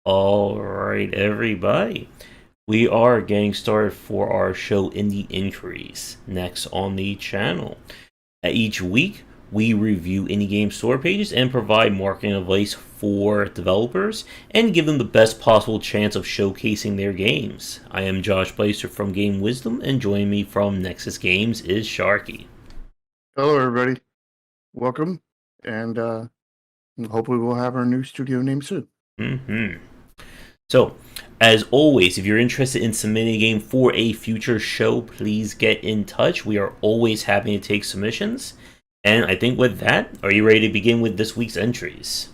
All right, everybody. We are getting started for our show Indie Inquiries next on the channel. Each week, we review indie game store pages and provide marketing advice for developers and give them the best possible chance of showcasing their games. I am Josh Bycer from Game Wisdom, and joining me from Nexus Games is Sharky. Hello, everybody. Welcome, and hopefully we'll have our new studio name soon. Hmm. So, as always, if you're interested in submitting a game for a future show, please get in touch. We are always happy to take submissions. And I think with that, are you ready to begin with this week's entries?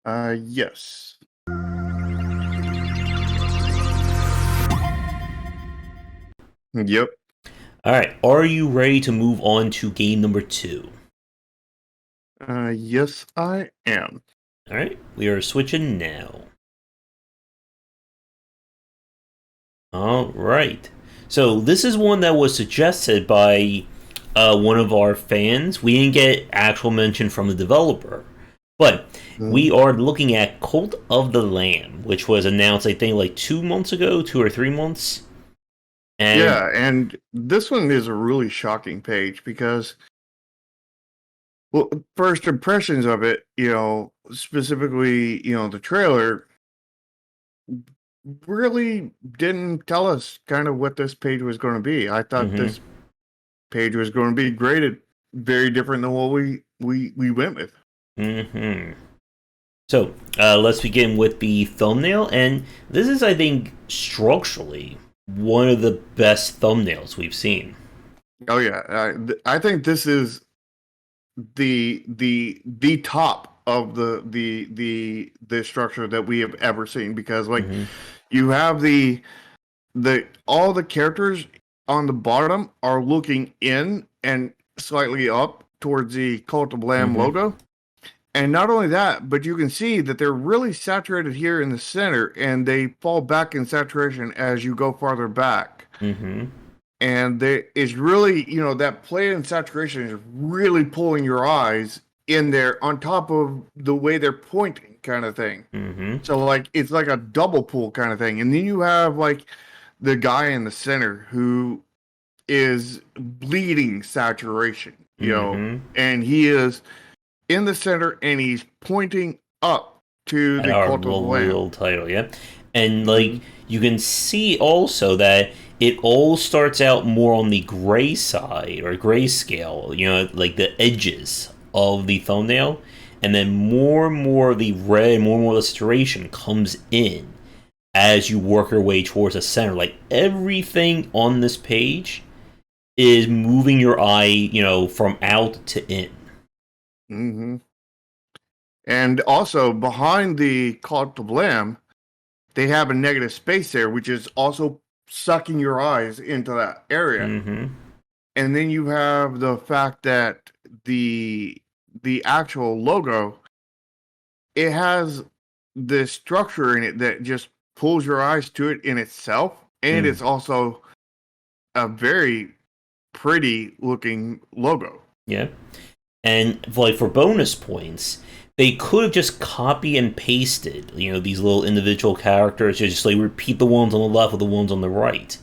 Yes. Yep. All right, are you ready to move on to game number 2? Yes, I am. All right, we are switching now. All right. So this is one that was suggested by one of our fans. We didn't get actual mention from the developer, but we Mhm. are looking at Cult of the Lamb, which was announced, I think, like 2 months ago, 2 or 3 months. And Yeah, and this one is a really shocking page because, well, first impressions of it, specifically, the trailer really didn't tell us kind of what this page was going to be. I thought mhm, this page was going to be graded very different than what we went with. mhm. So let's begin with the thumbnail, and this is, I think, structurally one of the best thumbnails we've seen. Oh yeah, I think this is the top of the structure that we have ever seen because like Hmm. you have the all the characters on the bottom are looking in and slightly up towards the Cult of Lamb Hmm. logo. And not only that, but you can see that they're really saturated here in the center and they fall back in saturation as you go farther back. Hmm. And there is really, that play in saturation is really pulling your eyes in there on top of the way they're pointing kind of thing. Hmm. So like it's like a double pull kind of thing. And then you have like the guy in the center who is bleeding saturation, Hmm. and he is in the center and he's pointing up to At the our cult of the lamb. little title, yeah. And like Mm-hmm. you can see also that it all starts out more on the gray side or gray scale, like the edges of the thumbnail, and then more and more of the red, more and more of the saturation comes in as you work your way towards the center. Like everything on this page is moving your eye, from out to in. Mm-hmm. And also behind the cult of lamb, they have a negative space there, which is also sucking your eyes into that area. Mm-hmm. And then you have the fact that the the actual logo, it has this structure in it that just pulls your eyes to it in itself, and Mm. it's also a very pretty looking logo. Yeah. And like for bonus points, they could have just copy and pasted, these little individual characters, just like repeat the ones on the left with the ones on the right.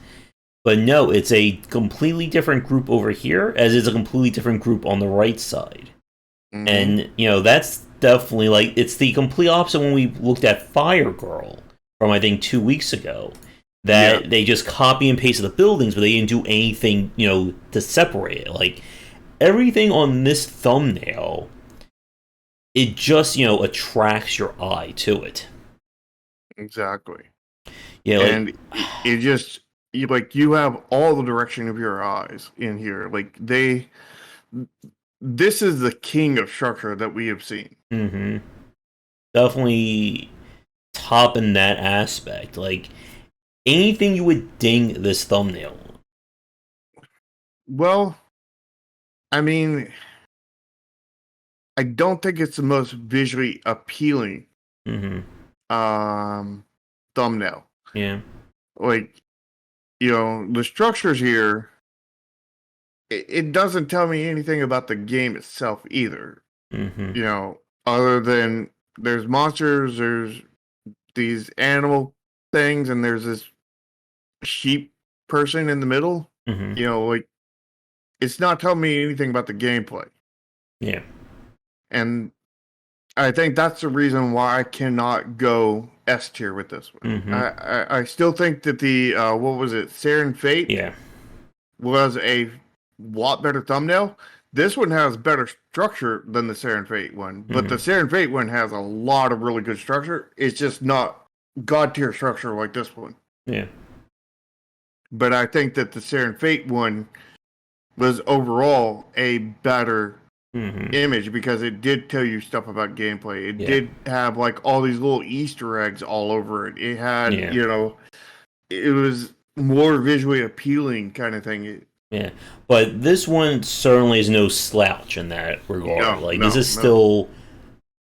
But no, it's a completely different group over here, as is a completely different group on the right side. Mm-hmm. And that's definitely like it's the complete opposite when we looked at Fire Girl from I think 2 weeks ago. Yeah, That they just copy and pasted the buildings, but they didn't do anything, to separate it. Like everything on this thumbnail, it just attracts your eye to it. exactly. Yeah, like And it just you have all the direction of your eyes in here. Like this is the king of structure that we have seen. hmm definitely top in that aspect. Like anything you would ding this thumbnail. Well, I mean, I don't think it's the most visually appealing Hmm. um thumbnail. Yeah. Like, the structures here, it doesn't tell me anything about the game itself either. Hmm. Other than there's monsters, there's these animal things, and there's this sheep person in the middle. Mm-hmm. You know, like it's not telling me anything about the gameplay, Yeah. and I think that's the reason why I cannot go S tier with this one. Mm-hmm. I still think that the what was it, Siren Fate, Yeah. was a lot better thumbnail. This one has better structure than the Siren Fate one, but the Mm-hmm. Siren Fate one has a lot of really good structure. It's just not god tier structure like this one. Yeah. But I think that the Siren Fate one was overall a better Mm-hmm. image because it did tell you stuff about gameplay. It Yeah. did have like all these little Easter eggs all over it. It had, Yeah. you know, it was more visually appealing kind of thing. Yeah. But this one certainly is no slouch in that regard. No, Like no, this is no. still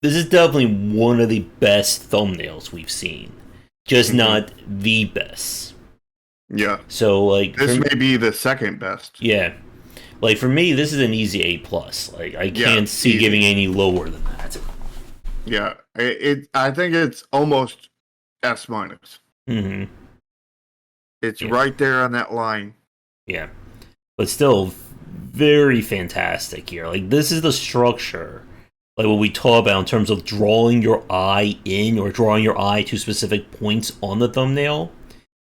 this is definitely one of the best thumbnails we've seen. Just Mhm. not the best. Yeah. So like This for, may be the second best. yeah. Like for me, this is an easy A plus. Like I Yeah, can't see easy. giving any lower than that. Yeah. I think it's almost S minus. Mm-hmm. It's Yeah. right there on that line. Yeah. But still very fantastic here. Like this is the structure. Like what we talk about in terms of drawing your eye in or drawing your eye to specific points on the thumbnail.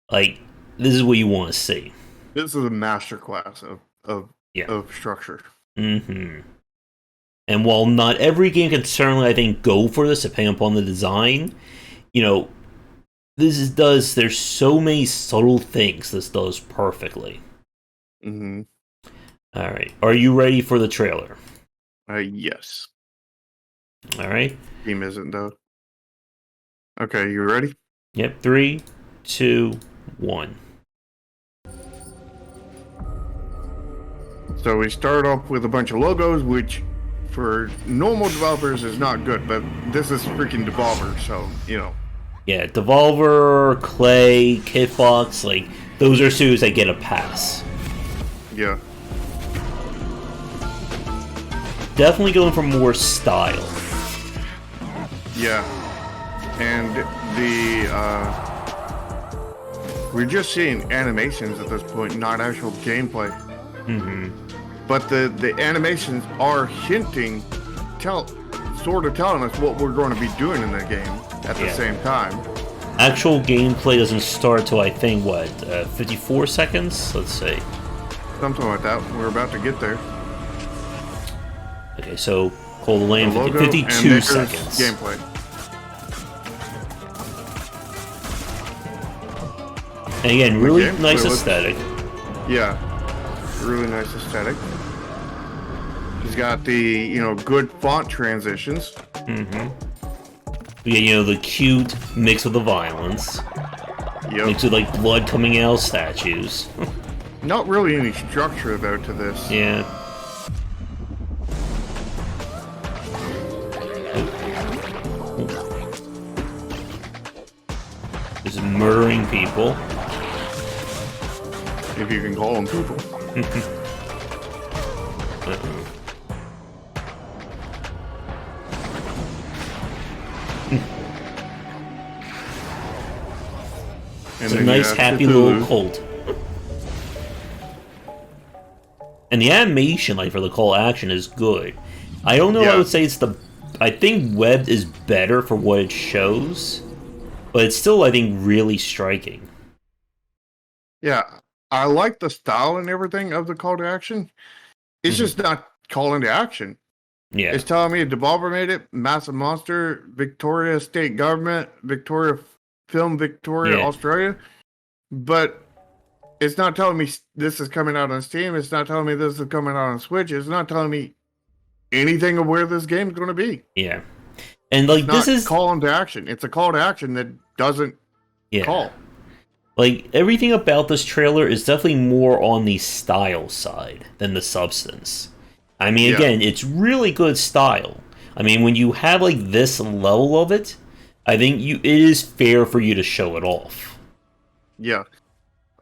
Like this is what you want to see. This is a masterclass of Yeah. of structure. Mm-hmm. And while not every game can certainly, I think, go for this depending upon the design, you know, there's so many subtle things this does perfectly. Mm-hmm. All right. Are you ready for the trailer? Yes. All right. Team isn't though. Okay, you ready? Yep. 3, 2, 1. So we start off with a bunch of logos, which for normal developers is not good, but this is freaking Devolver, so you know. Yeah. Devolver, Clay, Kitbox, like those are studios that get a pass. Yeah. Definitely going for more style. Yeah. And we're just seeing animations at this point, not actual gameplay. Mm-hmm. But the animations are hinting, sort of telling us what we're going to be doing in the game at the same time. Actual gameplay doesn't start till I think 54 seconds. Let's see. Something like that. We're about to get there. Okay, so Call the Land, The logo 52 and there's seconds. Gameplay. And again, really gameplay nice looks- aesthetic. Yeah. Really nice aesthetic. He's got the, good font transitions. Mm-hmm. Yeah, the cute mixed with the violence. Yep. Mixed with, like, blood coming out of statues. Not really any structure, though, to this. Yeah. Just murdering people. If you can call them people. Uh-oh. And It's a then you nice, have happy Cthulhu. little cult. And the animation, like, for the call to action is good. I don't know if I Yeah. would say it's the... I think webbed is better for what it shows. But it's still, I think, really striking. Yeah, I like the style and everything of the call to action. It's Mhm. just not calling to action. Yeah. It's telling me Devolver made it, Massive Monster, Victoria State Government, Victoria Film Victoria, Yeah. Australia. But it's not telling me this is coming out on Steam. It's not telling me this is coming out on Switch. It's not telling me anything of where this game's going to be. Yeah. And, like, It's this not is... calling to action. It's a call to action that doesn't Yeah. call. Like, everything about this trailer is definitely more on the style side than the substance. I mean, Yeah. again, it's really good style. I mean, when you have, like, this level of it, I think it is fair for you to show it off. Yeah.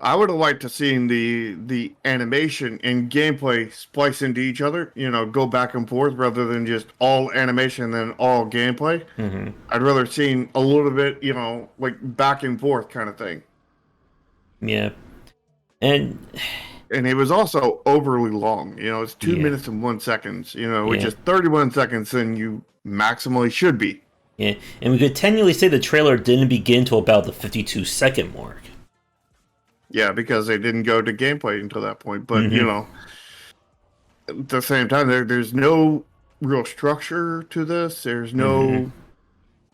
I would have liked to seen the animation and gameplay splice into each other, go back and forth rather than just all animation and then all gameplay. Hmm. I'd rather seen a little bit, like back and forth kind of thing. Yeah, and And it was also overly long. It's two yeah, minutes and 1 seconds, which yeah, is 31 seconds than you maximally should be. yeah, and we could technically say the trailer didn't begin till about the 52-second mark. Yeah, because they didn't go to gameplay until that point. But, Hmm. at the same time, there's no real structure to this. Hmm.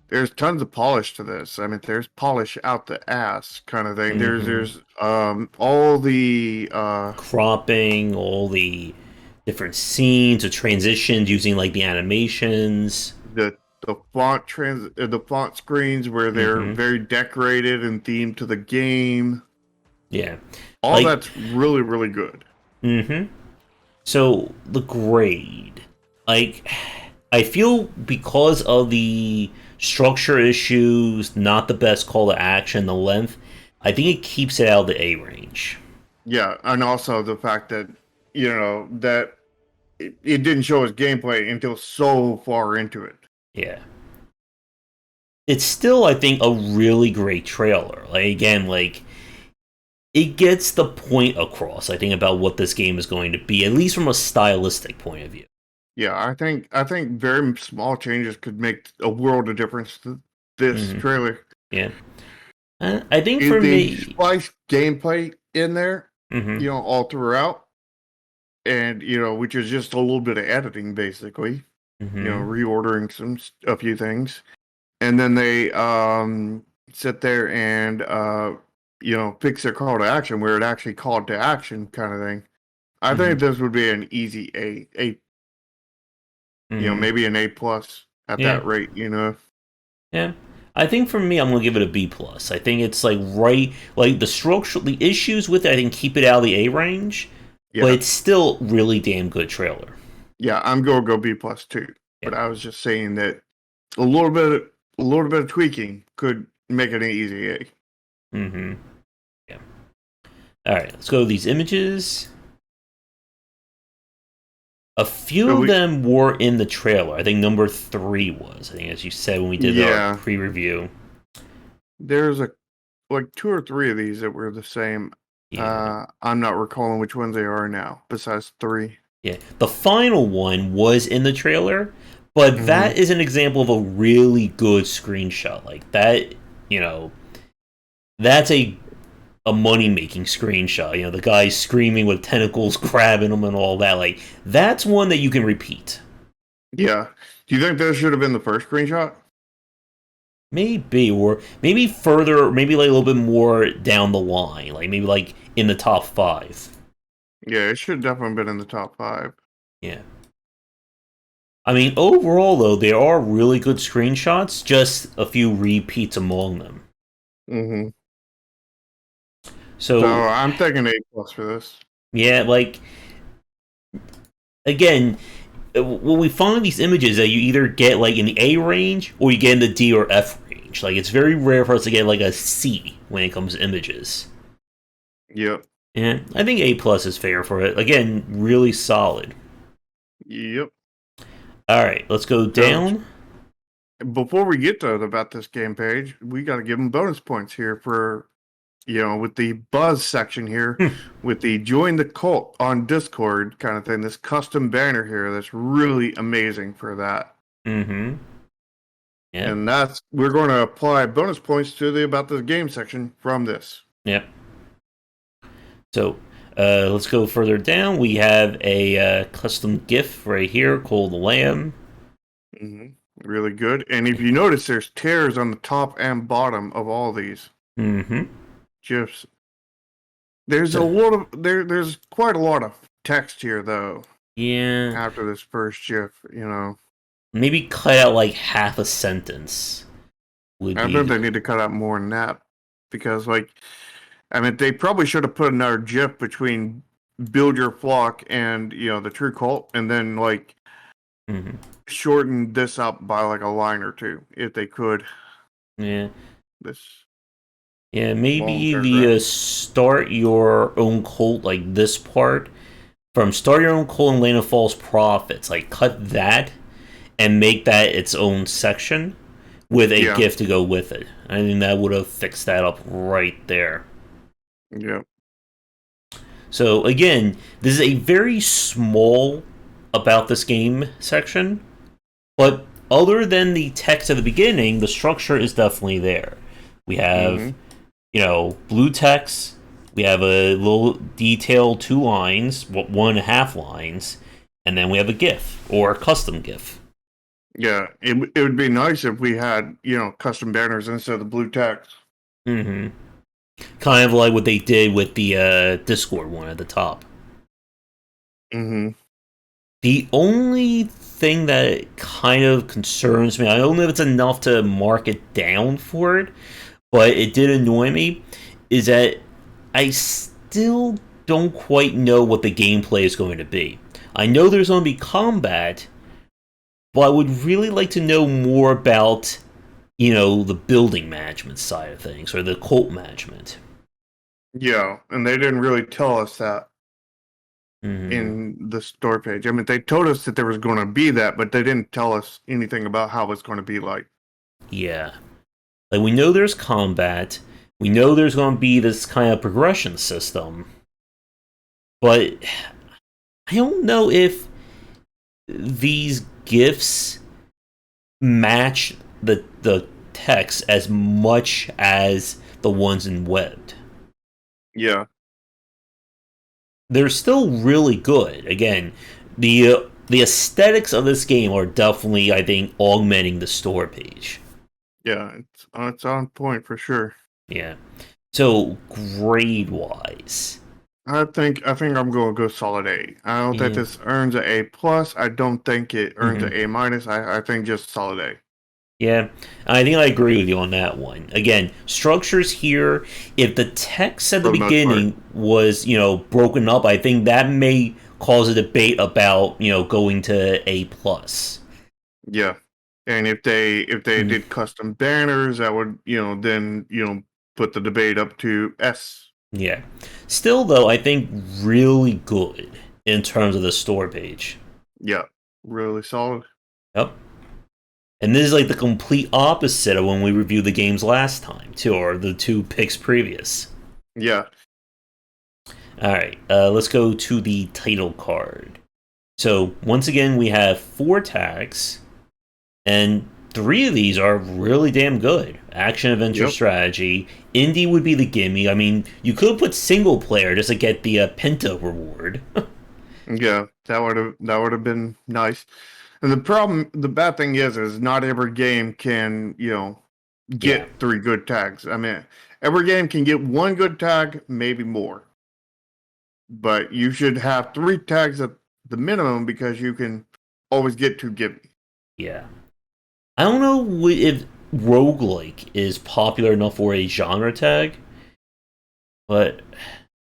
There's tons of polish to this. I mean, there's polish out the ass kind of thing. There's Hmm. there's all the Cropping, all the different scenes, the transitions using like the animations. the the font screens where they're Hmm. very decorated and themed to the game. Yeah, All like, that's really really good. hmm. So the grade, like, I feel because of the structure issues, not the best call to action, the length, I think it keeps it out of the A range. Yeah, and also the fact that that it didn't show us gameplay until so far into it. Yeah. It's still, I think, a really great trailer. Like, again, like, it gets the point across, I think, about what this game is going to be, at least from a stylistic point of view. Yeah, I think very small changes could make a world of difference to this Hmm. trailer. Yeah. I think If for they me. splice gameplay in there, Hmm. all throughout, and which is just a little bit of editing, basically. Hmm. Reordering a few things, and then they sit there and fix their call to action where it actually called to action kind of thing. I Hmm. think this would be an easy A, Hmm. maybe an A+ at Yeah. that rate. Yeah. I think for me, I'm gonna give it a B plus. I think it's like right, like the structural, the issues with it, I think keep it out of the A range, but Yeah, it's still really damn good trailer. yeah, I'm gonna go B+ too. Yeah. But I was just saying that a little bit, a little bit of tweaking could make it an easy A. Mm-hmm. Yeah. All right, let's go to these images. A So few of them were in the trailer. I think number three was. I think, as you said when we did our yeah, pre-review. there's like two or three of these that were the same. Yeah. I'm not recalling which ones they are now, besides three. Yeah. The final one was in the trailer, but Mm-hmm. that is an example of a really good screenshot. Like that, you know, that's a money making screenshot. You know, the guy screaming with tentacles grabbing him and all that. Like that's one that you can repeat. Yeah. Do you think that should have been the first screenshot? Maybe, or maybe further, maybe like a little bit more down the line, like maybe like in the top five. Yeah, it should have definitely been in the top five. Yeah. I mean, overall though, there are really good screenshots. Just a few repeats among them. Mm-hmm. So So I'm thinking A+ for this. yeah, like again, when we find these images that you either get like in the A range or you get in the D or F range. Like it's very rare for us to get like a C when it comes to images. Yep. Yeah, I think A plus is fair for it. Again, really solid. Yep. All right, let's go So down. before we get to about this game page, we got to give them bonus points here for with the buzz section here, Hmm. with the join the cult on Discord kind of thing. This custom banner here that's really amazing for that. Mm-hmm. Yep. And we're going to apply bonus points to the about the game section from this. Yep. So let's go further down. We have a custom GIF right here called Lamb. Mm-hmm. Really good. And if you notice, there's tears on the top and bottom of all these Mm-hmm. GIFs. There's a So, lot of There's quite a lot of text here though. yeah, After this first GIF. maybe cut out like half a sentence would I bet be. they need to cut out more than that because, like, I mean, they probably should have put another GIF between "Build Your Flock" and the True Cult, and then like Mm-hmm. shorten this up by like a line or two if they could. Yeah. This. Yeah, long maybe paragraph. the start your own cult, like this part, from start your own cult and Land of False Prophets, like cut that and make that its own section with a Yeah, GIF to go with it. I think that would have fixed that up right there. yeah. So again, this is a very small about this game section, but other than the text at the beginning, the structure is definitely there. We have, Mm-hmm. blue text. We have a little detail, 2 lines, 1.5 lines, and then we have a GIF or a custom GIF. Yeah, it would be nice if we had, custom banners instead of the blue text. Mm-hmm. Kind of like what they did with the Discord one at the top. Mm-hmm. The only thing that kind of concerns me, I don't know if it's enough to mark it down for it, but it did annoy me, is that I still don't quite know what the gameplay is going to be. I know there's going to be combat, but I would really like to know more about, the building management side of things or the cult management. Yeah, and they didn't really tell us that Mm-hmm. in the store page. I mean, they told us that there was going to be that, but they didn't tell us anything about how it's going to be like. Yeah. Like, we know there's combat, we know there's going to be this kind of progression system, but I don't know if these gifts match the text as much as the ones in webbed. Yeah, They're still really good. Again, the aesthetics of this game are definitely, I think, augmenting the store page. yeah, it's on point for sure. Yeah. So grade wise, I think I'm going to go solid A. I don't think yeah. this earns an A plus. I don't think it earns Mm-hmm. an A minus. I think just solid A. Yeah, I think I agree with you on that one. Again, structures here. If the text at the For the most part. beginning was, broken up, I think that may cause a debate about, going to A plus. Yeah. And if they Mm, did custom banners, that would, then, put the debate up to S. yeah. Still, though, I think really good in terms of the store page. Yeah. Really solid. Yep. And this is like the complete opposite of when we reviewed the games last time, too, or the two picks previous. Yeah. All right, let's go to the title card. So once again, we have 4 tags, and 3 of these are really damn good. Action, adventure, Yep. strategy. Indie would be the gimme. I mean, you could put single player just to get the Pinto reward. Yeah. That would have been nice. And the bad thing is not every game can, Yeah, get 3 good tags. I mean, every game can get 1 good tag, maybe more. But you should have 3 tags at the minimum because you can always get to give. yeah. I don't know if roguelike is popular enough for a genre tag, but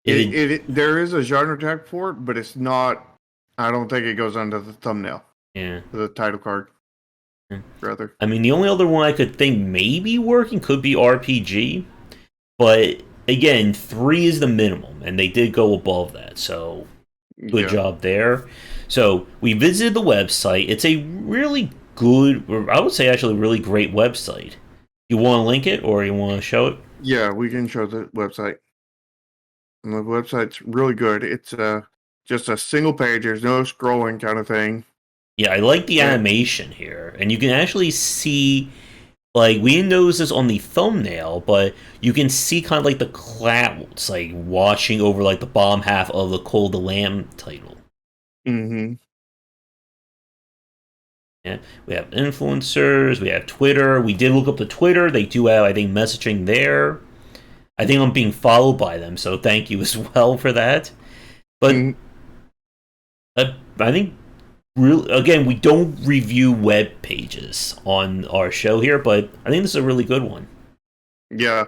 if It, it, it, it there is a genre tag for it, but it's not. I don't think it goes under the thumbnail, yeah. the title card, rather. I mean, the only other one I could think maybe working could be RPG, but again, 3 is the minimum, and they did go above that, so good Yeah, job there. So we visited the website. It's a really good, or I would say actually really great website. You want to link it or you want to show it? yeah, we can show the website. And the website's really good. It's just a single page. There's no scrolling kind of thing. Yeah, I like the And animation here, and you can actually see, like, we didn't notice this on the thumbnail, but you can see kind of like the clouds like watching over like the bottom half of the Cold the Lamb title. mm-hmm. Yeah, we have influencers, we have Twitter. We did look up the Twitter. They do have, I think, messaging there. I think I'm being followed by them, so thank you as well for that. But Mm-hmm. I think, real again, we don't review web pages on our show here, but I think this is a really good one. Yeah,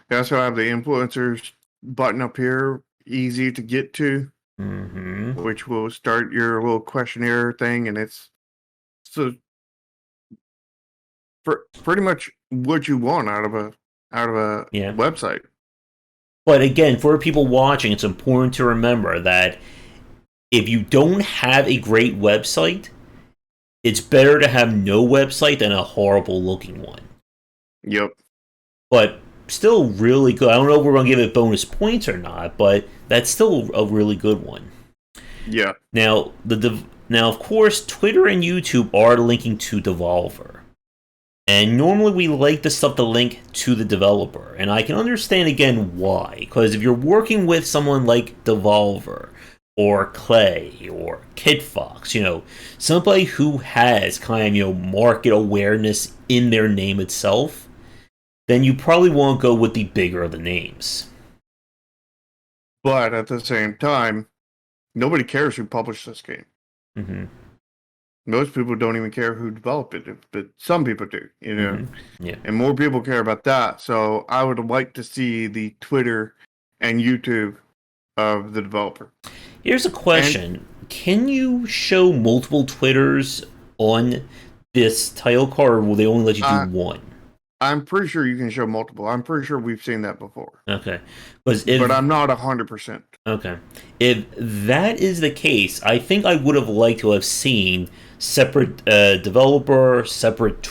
they also have the influencers button up here, easy to get to, Mm-hmm. which will start your little questionnaire thing, and it's so pretty much what you want out of a out of a Yeah. website. But again, for people watching, it's important to remember that if you don't have a great website, it's better to have no website than a horrible looking one. Yep. But still really good. I don't know if we're going to give it bonus points or not, but that's still a really good one. Yeah. Now, now of course, Twitter and YouTube are linking to Devolver. And normally we like the stuff to link to the developer. And I can understand again why. Because if you're working with someone like Devolver or Clay or Kitfox, somebody who has kind of, market awareness in their name itself, then you probably won't go with the bigger of the names. But at the same time, nobody cares who published this game. Mm-hmm. Most people don't even care who developed it, but some people do, Mm-hmm. Yeah. And more people care about that. So I would like to see the Twitter and YouTube of the developer. Here's a question. Can you show multiple Twitters on this title card, or will they only let you do one? I'm pretty sure you can show multiple. I'm pretty sure we've seen that before. Okay. But I'm not 100%. Okay. If that is the case, I think I would have liked to have seen separate developer, separate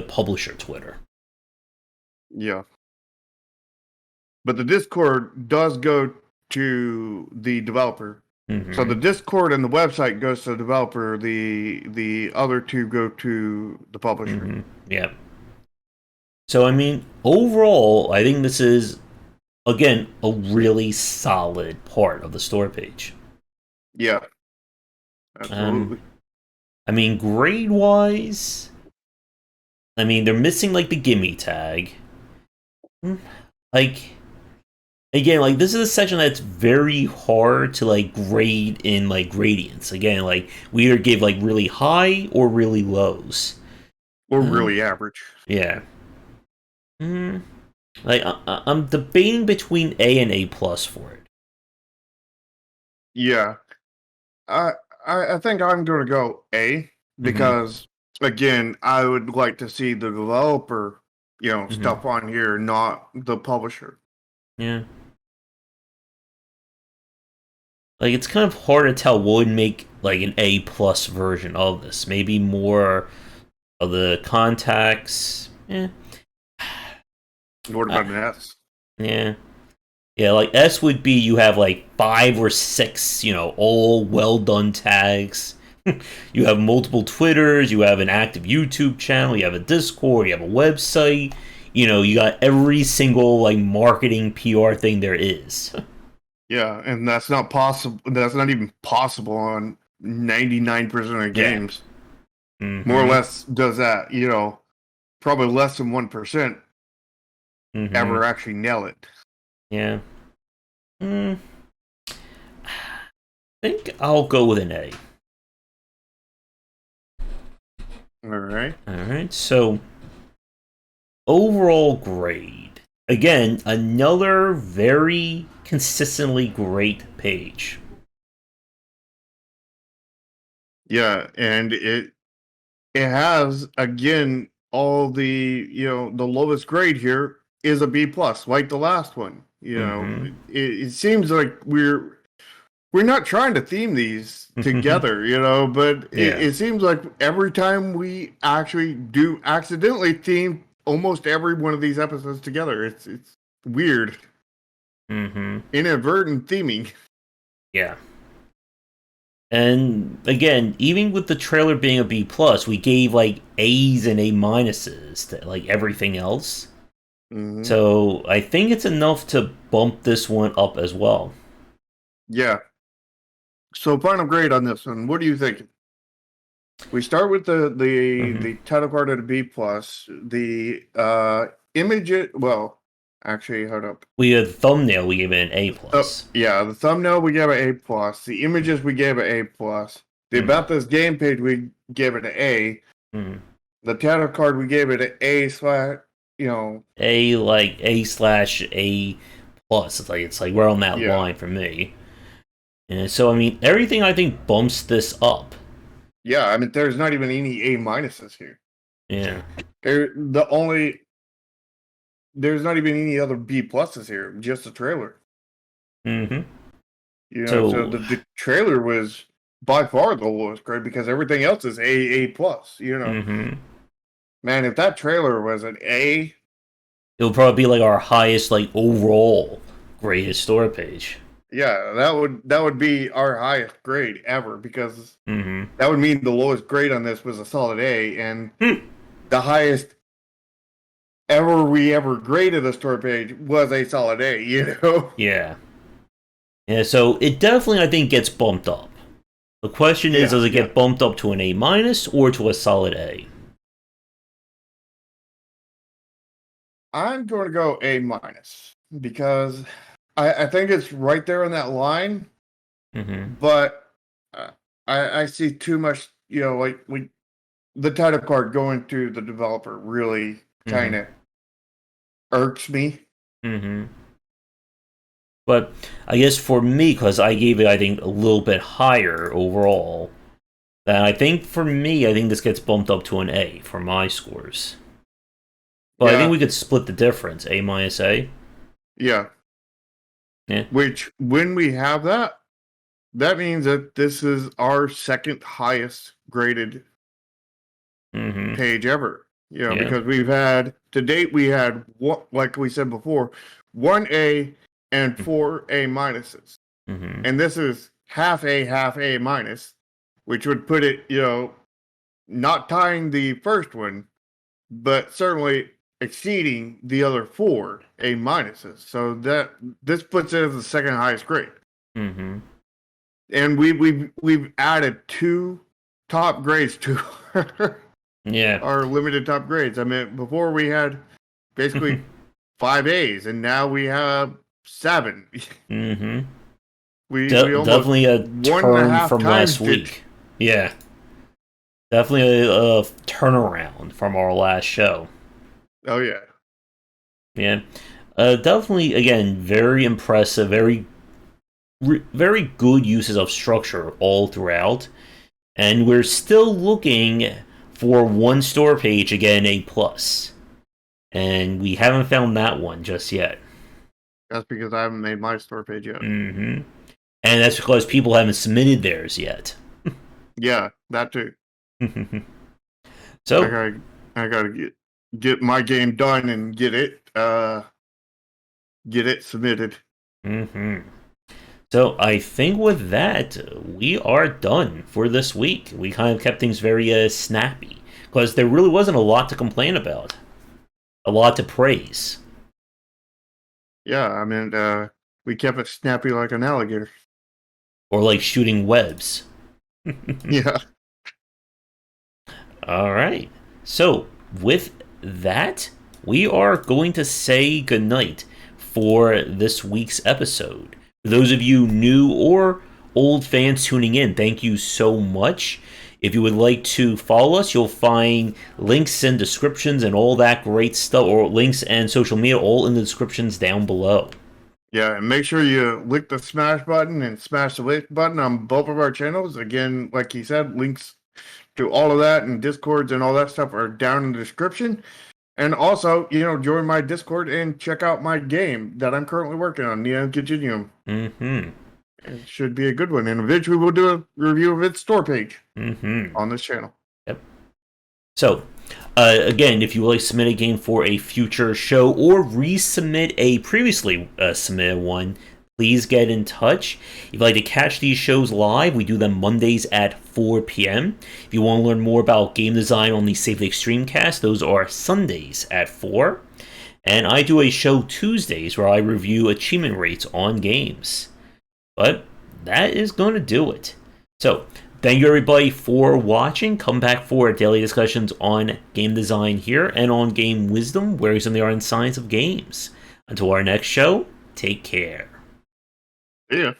publisher Twitter. Yeah. But the Discord does go to the developer. Mm-hmm. So the Discord and the website goes to the developer. The other two go to the publisher. Mm-hmm. Yeah. So I mean, overall, I think this is again a really solid part of the store page. Yeah. Absolutely. I mean, grade wise, I mean they're missing like the gimme tag. Like again, like this is a section that's very hard to like grade in like gradients. Again, like we either give like really high or really lows. Or really average. Yeah. Like I'm debating between A and A plus for it. Yeah. I think I'm going to go A because again, I would like to see the developer, stuff on here, not the publisher. Yeah. Like it's kind of hard to tell what would make like an A plus version of this. Maybe more of the contacts. What about an S? Yeah. Yeah, like S would be you have like 5 or 6, all well done tags. You have multiple Twitters, you have an active YouTube channel, you have a Discord, you have a website. You got every single like marketing PR thing there is. Yeah, and that's not possible. That's not even possible on 99% of games. Yeah. Mm-hmm. More or less does that, probably less than 1% ever actually nail it. Yeah. I think I'll go with an A. Alright, so overall grade. Again, another very consistently great page. Yeah, and it has again all the the lowest grade here is a B plus, like the last one. It seems like we're not trying to theme these together, but it seems like every time we actually do accidentally theme almost every one of these episodes together, it's weird. Inadvertent theming. Yeah. And again, even with the trailer being a B plus, we gave like A's and A minuses to like everything else. So I think it's enough to bump this one up as well. Yeah. So final grade on this one. What do you think? We start with the title card at a B plus. The image. Well, actually, hold up. We had the thumbnail. We gave it an A plus. Yeah, the thumbnail we gave it A plus. The images we gave it A plus. The about this game page we gave it an A. The title card we gave it an A slash. A like A/A plus. It's like we're on that line for me. And so I mean everything I think bumps this up. Yeah, I mean there's not even any A minuses here. Yeah. The only there's not even any other B pluses here, just the trailer. Mm-hmm. So So, the trailer was by far the lowest grade because everything else is A plus. mm-hmm. Man, if that trailer was an A, It would probably be like our highest, like, overall greatest store page. yeah, that would be our highest grade ever because Mm-hmm. that would mean the lowest grade on this was a solid A, and Hmm. the highest we ever graded a store page was a solid A. Yeah. Yeah, so it definitely, I think, gets bumped up. The question is, Yeah, does it yeah. get bumped up to an A minus or to a solid A? I'm going to go A minus because I think it's right there on that line, Mm-hmm. but I see too much. Like the title card going to the developer really kind Mm-hmm. of irks me. Mm-hmm. But I guess for me, because I gave it, I think, a little bit higher overall, then I think for me, I think this gets bumped up to an A for my scores. But I think Yeah, we could split the difference, A minus A. yeah. Yeah. Which when we have that, that means that this is our second highest graded Mm-hmm. page ever. Yeah. Because we've had to date, we had what, like we said before, 1A and 4A minuses, Mm-hmm. and this is half A minus, which would put it, not tying the first one, but certainly exceeding the other 4A minuses. So that this puts it as the second highest grade, Mm-hmm. and we've added two top grades to Yeah. our limited top grades. I mean, before we had basically 5 A's, and now we have 7. Mm-hmm. We almost Definitely a one and a turn half from last times did. week. Yeah. Definitely a turnaround from our last show. Oh yeah, Yeah. Definitely, again, very impressive, very good uses of structure all throughout. And we're still looking for one store page, again, A plus. And we haven't found that one just yet. that's because I haven't made my store page yet. Mm-hmm. And that's because people haven't submitted theirs yet. Yeah, that too. I So, gotta get my game done and get it submitted. mm-hmm. So I think with that, we are done for this week. We kind of kept things very snappy because there really wasn't a lot to complain about, a lot to praise, Yeah, I mean, we kept it snappy like an alligator. or like shooting webs. Yeah. All right. So with that, we are going to say goodnight for this week's episode. For those of you new or old fans tuning in, thank you so much. If you would like to follow us, you'll find links and descriptions and all that great stuff, or links and social media, all in the descriptions down below. Yeah, and make sure you lick the smash button and smash the like button on both of our channels. Again, like he said, links to all of that and Discords and all that stuff are down in the description. And also, join my Discord and check out my game that I'm currently working on, Neon Continuum. Mm-hmm. It should be a good one. And eventually we'll do a review of its store page Mm-hmm. on this channel. Yep. So, again, if you would like to submit a game for a future show or resubmit a previously submitted one, please get in touch. If you'd like to catch these shows live, we do them Mondays at 4 p.m. If you want to learn more about game design on the Save the Extreme cast, those are Sundays at 4. And I do a show Tuesdays where I review achievement rates on games. But that is going to do it. So, thank you everybody for watching. Come back for daily discussions on game design here and on game wisdom, where some of the art and science of games. Until our next show, take care. Yeah.